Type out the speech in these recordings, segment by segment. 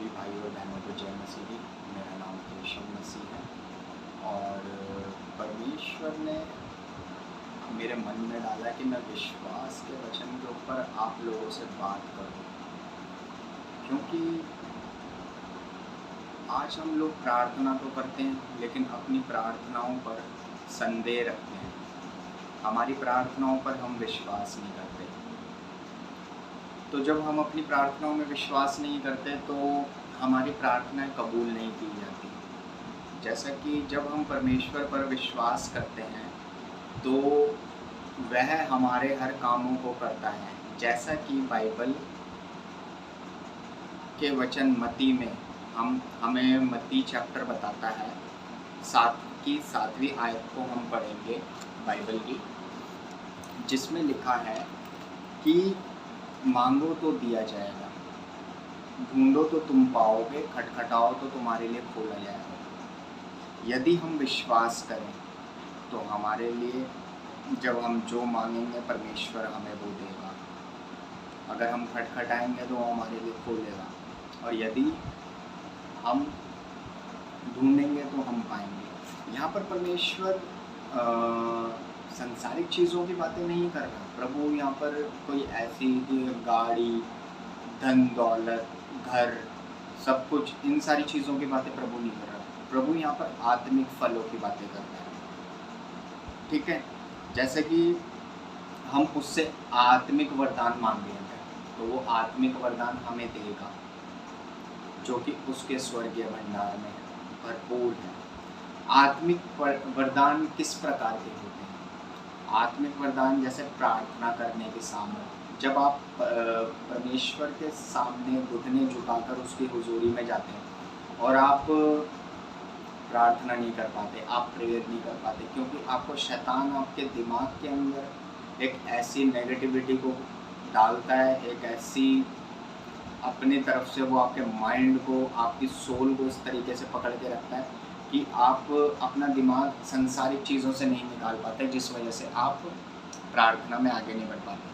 सभी भाई और बहनों को जय मसीह की। मेरा नाम केशव मसीह है और परमेश्वर ने मेरे मन में डाला कि मैं विश्वास के वचन के ऊपर आप लोगों से बात करूं, क्योंकि आज हम लोग प्रार्थना तो करते हैं लेकिन अपनी प्रार्थनाओं पर संदेह रखते हैं। हमारी प्रार्थनाओं पर हम विश्वास नहीं करते। तो जब हम अपनी प्रार्थनाओं में विश्वास नहीं करते तो हमारी प्रार्थनाएं कबूल नहीं की जाती। जैसा कि जब हम परमेश्वर पर विश्वास करते हैं तो वह हमारे हर कामों को करता है। जैसा कि बाइबल के वचन मत्ती में हमें मत्ती चैप्टर बताता है, 7वीं आयत को हम पढ़ेंगे बाइबल की, जिसमें लिखा है कि मांगो तो दिया जाएगा, ढूंढो तो तुम पाओगे, खटखटाओ तो तुम्हारे लिए खोला जाएगा। यदि हम विश्वास करें तो हमारे लिए जब हम जो मांगेंगे परमेश्वर हमें वो देगा। अगर हम खटखटाएंगे तो वो हमारे लिए खोलेगा, और यदि हम ढूंढेंगे तो हम पाएंगे। यहाँ पर परमेश्वर संसारिक चीज़ों की बातें नहीं कर रहा। प्रभु यहाँ पर कोई ऐसी गाड़ी, धन दौलत, घर, सब कुछ, इन सारी चीज़ों की बातें प्रभु नहीं कर रहा। प्रभु यहाँ पर आत्मिक फलों की बातें कर रहा है। ठीक है, जैसे कि हम उससे आत्मिक वरदान मांगेंगे तो वो आत्मिक वरदान हमें देगा, जो कि उसके स्वर्गीय भंडार में भरपूर है। आत्मिक वरदान किस प्रकार के होते हैं? आत्मिक वरदान जैसे प्रार्थना करने की सामर्थ्य। जब आप परमेश्वर के सामने घुटने झुकाकर उसकी हुजूरी में जाते हैं और आप प्रार्थना नहीं कर पाते, आप प्रेयर नहीं कर पाते, क्योंकि आपको शैतान आपके दिमाग के अंदर एक ऐसी नेगेटिविटी को डालता है, एक ऐसी अपनी तरफ से वो आपके माइंड को, आपकी सोल को इस तरीके से पकड़ के रखता है कि आप अपना दिमाग संसारिक चीज़ों से नहीं निकाल पाते, जिस वजह से आप प्रार्थना में आगे नहीं बढ़ पाते।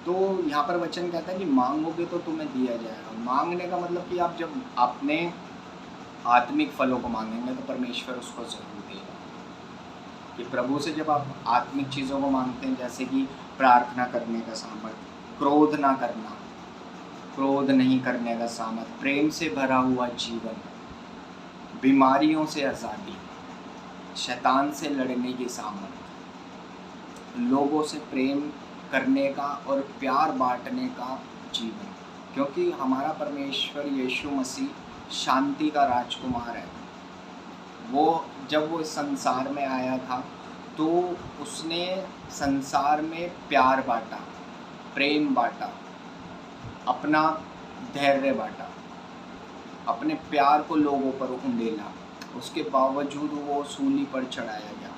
तो यहाँ पर वचन कहता है कि मांगोगे तो तुम्हें दिया जाएगा। मांगने का मतलब कि आप जब अपने आत्मिक फलों को मांगेंगे तो परमेश्वर उसको ज़रूर देगा। कि प्रभु से जब आप आत्मिक चीज़ों को मांगते हैं, जैसे कि प्रार्थना करने का सामर्थ्य, क्रोध ना करना, क्रोध नहीं करने का सामर्थ्य, प्रेम से भरा हुआ जीवन, बीमारियों से आज़ादी, शैतान से लड़ने की सामर्थ्य, लोगों से प्रेम करने का और प्यार बांटने का जीवन, क्योंकि हमारा परमेश्वर यीशु मसीह शांति का राजकुमार है। वो जब वो इस संसार में आया था तो उसने संसार में प्यार बांटा, प्रेम बांटा, अपना धैर्य बांटा, अपने प्यार को लोगों पर उंडेला। उसके बावजूद वो सूली पर चढ़ाया गया,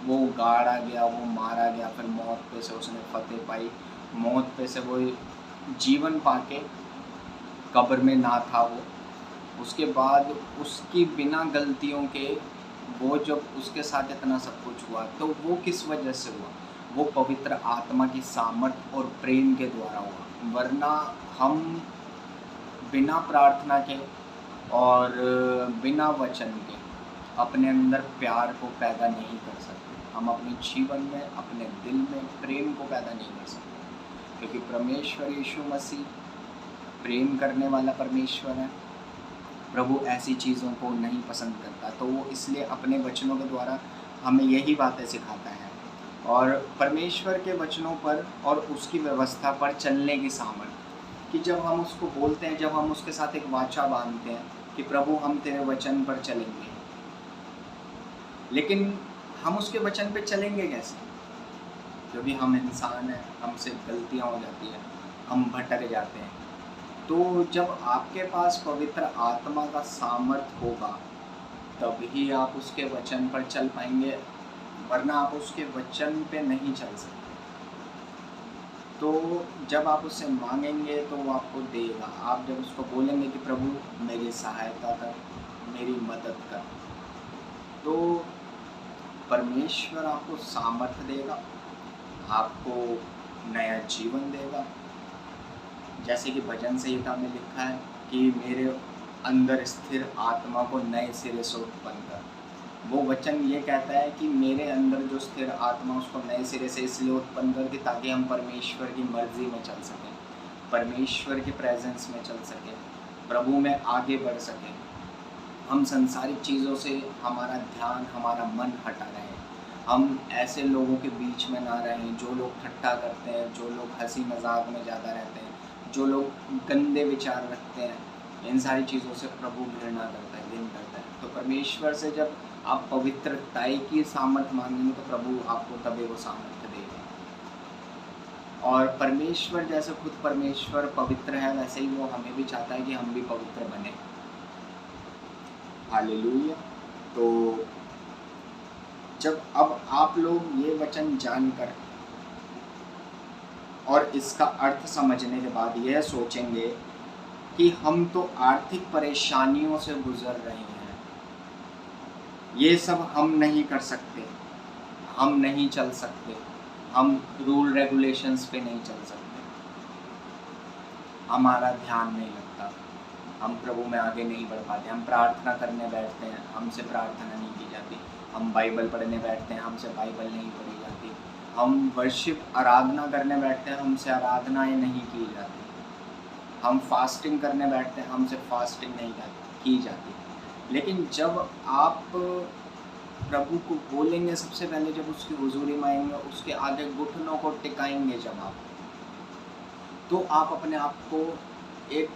वो गाड़ा गया, वो मारा गया, फिर मौत पे से उसने फतेह पाई। मौत पे से वो जीवन पाके कब्र में ना था वो। उसके बाद उसकी बिना गलतियों के वो जब उसके साथ इतना सब कुछ हुआ तो वो किस वजह से हुआ? वो पवित्र आत्मा की सामर्थ्य और प्रेम के द्वारा हुआ। वरना हम बिना प्रार्थना के और बिना वचन के अपने अंदर प्यार को पैदा नहीं कर सकते। हम अपने जीवन में, अपने दिल में प्रेम को पैदा नहीं कर सकते, क्योंकि परमेश्वर यीशु मसीह प्रेम करने वाला परमेश्वर है। प्रभु ऐसी चीज़ों को नहीं पसंद करता, तो वो इसलिए अपने वचनों के द्वारा हमें यही बातें सिखाता है। और परमेश्वर के वचनों पर और उसकी व्यवस्था पर चलने की सामर्थ्य, कि जब हम उसको बोलते हैं, जब हम उसके साथ एक वाचा बांधते हैं कि प्रभु हम तेरे वचन पर चलेंगे, लेकिन हम उसके वचन पर चलेंगे कैसे? क्योंकि हम इंसान हैं, हमसे गलतियाँ हो जाती हैं, हम भटक जाते हैं। तो जब आपके पास पवित्र आत्मा का सामर्थ्य होगा तभी आप उसके वचन पर चल पाएंगे, वरना आप उसके वचन पे नहीं चल सकते। तो जब आप उससे मांगेंगे तो वो आपको देगा। आप जब उसको बोलेंगे कि प्रभु मेरी सहायता कर, मेरी मदद कर, तो परमेश्वर आपको सामर्थ्य देगा, आपको नया जीवन देगा। जैसे कि भजन संहिता में लिखा है कि मेरे अंदर स्थिर आत्मा को नए सिरे से उत्पन्न कर। वो वचन ये कहता है कि मेरे अंदर जो स्थिर आत्मा उसको नए सिरे से इसलिए उत्पन्न कर दी ताकि हम परमेश्वर की मर्जी में चल सकें, परमेश्वर के प्रेजेंस में चल सकें, प्रभु में आगे बढ़ सकें। हम संसारिक चीज़ों से हमारा ध्यान, हमारा मन हटा रहे हैं। हम ऐसे लोगों के बीच में ना रहें जो लोग ठट्ठा करते हैं, जो लोग हंसी मजाक में ज़्यादा रहते हैं, जो लोग गंदे विचार रखते हैं। इन सारी चीज़ों से प्रभु घृणा करता है, घृणा करता है। तो परमेश्वर से जब आप पवित्रताई की सामर्थ मांगेंगे तो प्रभु आपको तभी वो सामर्थ्य देगा। और परमेश्वर जैसे खुद परमेश्वर पवित्र है, वैसे ही वो हमें भी चाहता है कि हम भी पवित्र बने। हालेलुया। तो जब अब आप लोग ये वचन जानकर और इसका अर्थ समझने के बाद यह सोचेंगे कि हम तो आर्थिक परेशानियों से गुजर रहे हैं, ये सब हम नहीं कर सकते, हम नहीं चल सकते, हम रूल रेगुलेशंस पे नहीं चल सकते, हमारा ध्यान नहीं लगता, हम प्रभु में आगे नहीं बढ़ पाते। हम प्रार्थना करने बैठते हैं, हमसे प्रार्थना नहीं की जाती। हम बाइबल पढ़ने बैठते हैं, हमसे बाइबल नहीं पढ़ी जाती। हम वर्शिप आराधना करने बैठते हैं, हमसे आराधनाएं नहीं की जाती। हम फास्टिंग करने बैठते हैं, हमसे फास्टिंग नहीं की जाती। लेकिन जब आप प्रभु को बोलेंगे, सबसे पहले जब उसकी हुजूरी में आएंगे, उसके आगे घुटनों को टिकाएंगे जब आप, तो आप अपने आप को एक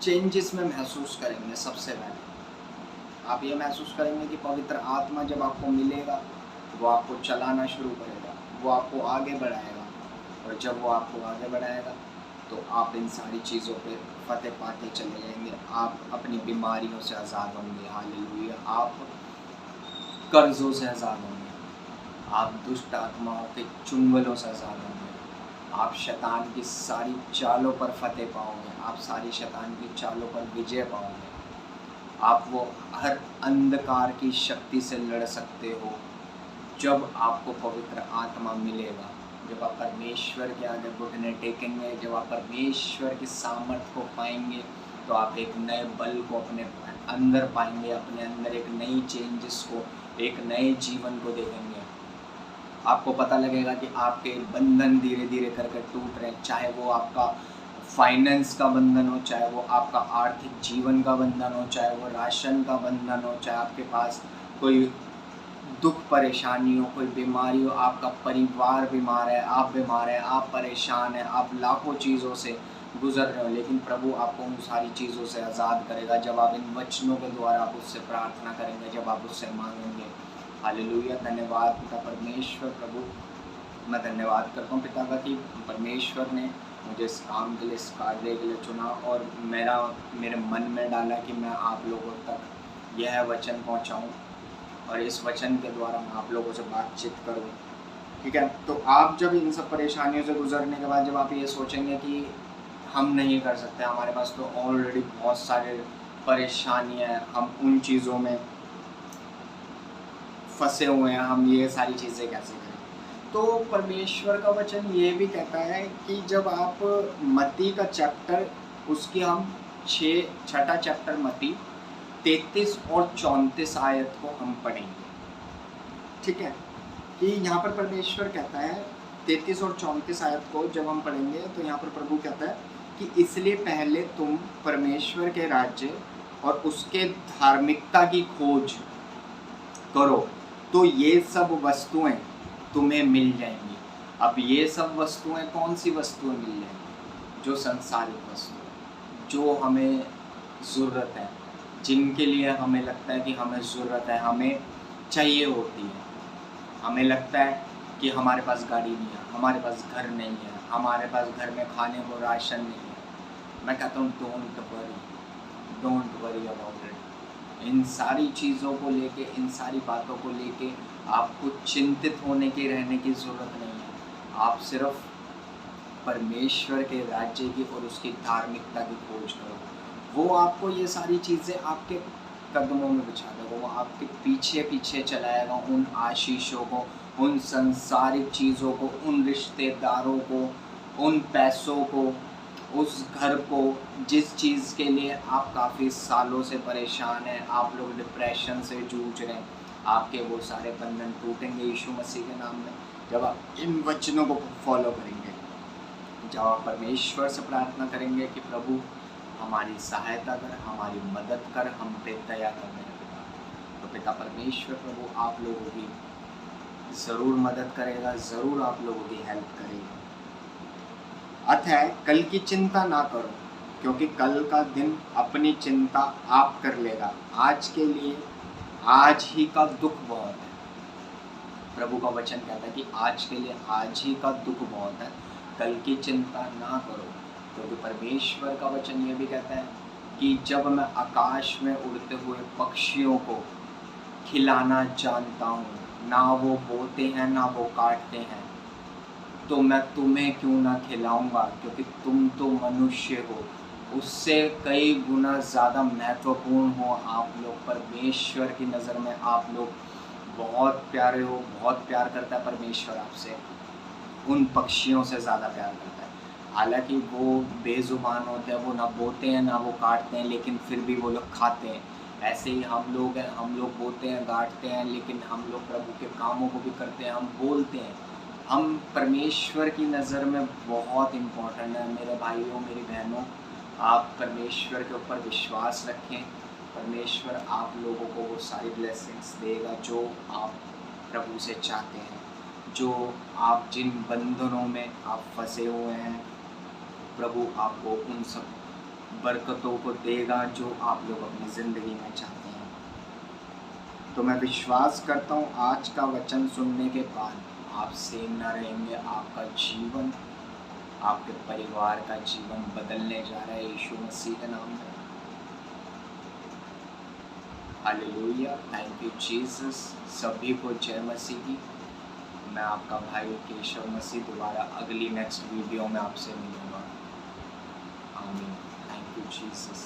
चेंजेस में महसूस करेंगे। सबसे पहले आप ये महसूस करेंगे कि पवित्र आत्मा जब आपको मिलेगा वो आपको चलाना शुरू करेगा, वो आपको आगे बढ़ाएगा। और जब वो आपको आगे बढ़ाएगा तो आप इन सारी चीज़ों पे फतेह पाते चले जाएंगे। आप अपनी बीमारियों से आज़ाद होंगे। हालेलुया। आप कर्ज़ों से आज़ाद होंगे, आप दुष्ट आत्माओं के चुंगलों से आज़ाद होंगे, आप शैतान की सारी चालों पर फतेह पाओगे, आप सारी शैतान की चालों पर विजय पाओगे। आप वो हर अंधकार की शक्ति से लड़ सकते हो जब आपको पवित्र आत्मा मिलेगा। जब आप परमेश्वर के आगे घुटने टेकेंगे, जब आप परमेश्वर की सामर्थ को पाएंगे, तो आप एक नए बल को अपने अंदर पाएंगे, अपने अंदर एक नई चेंजेस को, एक नए जीवन को देखेंगे। आपको पता लगेगा कि आपके बंधन धीरे धीरे करके टूट रहे हैं, चाहे वो आपका फाइनेंस का बंधन हो, चाहे वो आपका आर्थिक जीवन का बंधन हो, चाहे वो राशन का बंधन हो, चाहे आपके पास कोई दुख परेशानी हो, कोई बीमारी हो, आपका परिवार बीमार है, आप बीमार हैं, आप परेशान हैं, आप लाखों चीज़ों से गुजर रहे हो। लेकिन प्रभु आपको उन सारी चीज़ों से आज़ाद करेगा जब आप इन वचनों के द्वारा आप उससे प्रार्थना करेंगे, जब आप उससे मांगेंगे। हालेलुया। धन्यवाद पिता परमेश्वर। प्रभु मैं धन्यवाद करता हूँ पिता का कि परमेश्वर ने मुझे इस काम के लिए, इस कार्य के लिए चुना और मेरे मन में डाला कि मैं आप लोगों तक यह वचन पहुँचाऊँ और इस वचन के द्वारा मैं आप लोगों से बातचीत करूँ। ठीक है। तो आप जब इन सब परेशानियों से गुजरने के बाद जब आप ये सोचेंगे कि हम नहीं कर सकते, हमारे पास तो ऑलरेडी बहुत सारे परेशानियाँ हैं, हम उन चीज़ों में फंसे हुए हैं, हम ये सारी चीज़ें कैसे करें। तो परमेश्वर का वचन ये भी कहता है कि जब आप मत्ती का चैप्टर, उसकी हम छठा चैप्टर मत्ती 33 और 34 आयत को हम पढ़ेंगे। ठीक है। कि यहाँ पर परमेश्वर कहता है 33 और 34 आयत को जब हम पढ़ेंगे तो यहाँ पर प्रभु कहता है कि इसलिए पहले तुम परमेश्वर के राज्य और उसके धार्मिकता की खोज करो तो ये सब वस्तुएं तुम्हें मिल जाएंगी। अब ये सब वस्तुएं कौन सी वस्तुएं मिल जाएंगी? जो संसारिक वस्तुएं, जो हमें ज़रूरत है, जिनके लिए हमें लगता है कि हमें ज़रूरत है, हमें चाहिए होती है। हमें लगता है कि हमारे पास गाड़ी नहीं है, हमारे पास घर नहीं है, हमारे पास घर में खाने को राशन नहीं है। मैं कहता हूँ डोंट वरी अबाउट इट। इन सारी चीज़ों को लेके, इन सारी बातों को लेके आपको चिंतित होने की, रहने की ज़रूरत नहीं है। आप सिर्फ परमेश्वर के राज्य की और उसकी धार्मिकता की खोज करो। वो आपको ये सारी चीज़ें आपके कदमों में बिछा देगा, वो आपके पीछे पीछे चलाएगा उन आशीषों को, उन संसारिक चीज़ों को, उन रिश्तेदारों को, उन पैसों को, उस घर को, जिस चीज़ के लिए आप काफ़ी सालों से परेशान हैं, आप लोग डिप्रेशन से जूझ रहे हैं, आपके वो सारे बंधन टूटेंगे यीशु मसीह के नाम में, जब आप इन वचनों को फॉलो करेंगे, जब आप परमेश्वर से प्रार्थना करेंगे कि प्रभु हमारी सहायता कर, हमारी मदद कर, हम पे दया कर मेरे पिता। तो पिता परमेश्वर प्रभु आप लोगों की ज़रूर मदद करेगा, ज़रूर आप लोगों की हेल्प करेगा। अतः कल की चिंता ना करो, क्योंकि कल का दिन अपनी चिंता आप कर लेगा। आज के लिए आज ही का दुख बहुत है। प्रभु का वचन कहता है कि आज के लिए आज ही का दुख बहुत है, कल की चिंता ना करो। क्योंकि परमेश्वर का वचन ये भी कहता है कि जब मैं आकाश में उड़ते हुए पक्षियों को खिलाना जानता हूँ, ना वो बोते हैं ना वो काटते हैं, तो मैं तुम्हें क्यों ना खिलाऊंगा, क्योंकि तुम तो मनुष्य हो, उससे कई गुना ज़्यादा महत्वपूर्ण हो आप लोग। परमेश्वर की नज़र में आप लोग बहुत प्यारे हो, बहुत प्यार करता है परमेश्वर आपसे, उन पक्षियों से ज़्यादा प्यार करता है। हालांकि वो बेज़ुबान होते हैं, वो ना बोते हैं ना वो काटते हैं, लेकिन फिर भी वो लोग खाते हैं। ऐसे ही हम लोग हैं, हम लोग बोते हैं काटते हैं, लेकिन हम लोग प्रभु के कामों को भी करते हैं, हम बोलते हैं। हम परमेश्वर की नज़र में बहुत इम्पोर्टेंट है। मेरे भाइयों मेरी बहनों, आप परमेश्वर के ऊपर विश्वास रखें, परमेश्वर आप लोगों को वो सारी ब्लेसिंग्स देगा जो आप प्रभु से चाहते हैं। जो आप जिन बंधनों में आप फंसे हुए हैं, प्रभु आपको उन सब बरकतों को देगा जो आप लोग अपनी ज़िंदगी में चाहते हैं। तो मैं विश्वास करता हूँ आज का वचन सुनने के बाद आप सेम ना रहेंगे, आपका जीवन, आपके परिवार का जीवन बदलने जा रहा है यीशु मसीह के नाम में। Hallelujah, thank you Jesus. सभी को जय मसीह की। मैं आपका भाई केशव मसीह दोबारा अगली नेक्स्ट वीडियो में आपसे मिलूँगा। आमीन। Thank you Jesus.